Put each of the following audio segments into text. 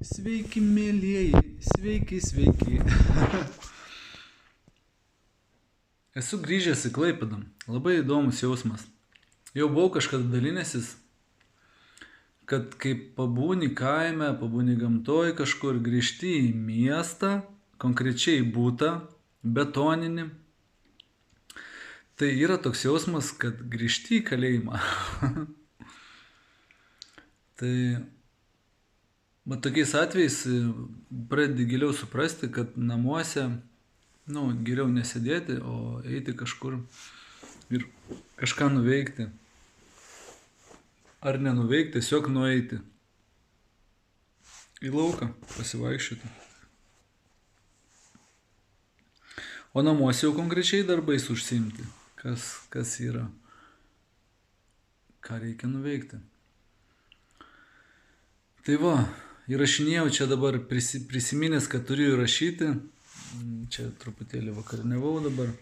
Sveiki, mėlyjeji, sveiki, sveiki. Esu grįžęs į Klaipėdą. Labai įdomus jausmas. Jau buvau kažkada dalinęsis, kad kai pabūni kaime, pabūni gamtoj kažkur, grįžti į miestą, konkrečiai į butą, betoninį, tai yra toks jausmas, kad grįžti į kalėjimą. Tai bet tokiais atvejais pradedi giliau suprasti, kad namuose, geriau nesėdėti, o eiti kažkur ir kažką nuveikti. Ar nenuveikti, tiesiog nueiti į lauką, pasivaikščioti. O namuose jau konkrečiai darbais užsiimti, kas yra, ką reikia nuveikti. Tai va, įrašinėjau čia dabar prisiminęs, kad turiu įrašyti. Čia truputėlį vakariniavau dabar.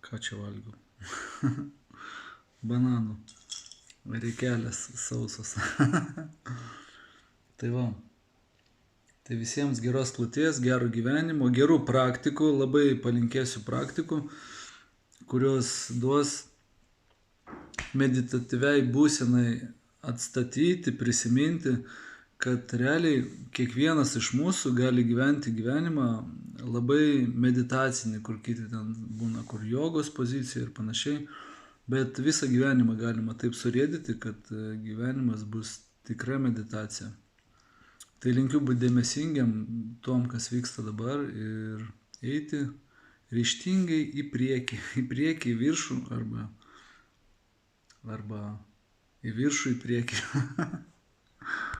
Ką čia valgiau? Bananų. Reikelės sausos. Tai va. Tai visiems geros kloties, gero gyvenimo, gerų praktikų. Labai palinkėsiu praktikų, kurios duos meditatyviai būsenai atstatyti, prisiminti, kad realiai kiekvienas iš mūsų gali gyventi gyvenimą labai meditacinį, kur kiti ten būna, kur jogos pozicija ir panašiai, bet visą gyvenimą galima taip surėdyti, kad gyvenimas bus tikra meditacija. Tai linkiu būti dėmesingiam tom, kas vyksta dabar ir eiti ryžtingai į priekį, į viršų arba į viršų, į priekį.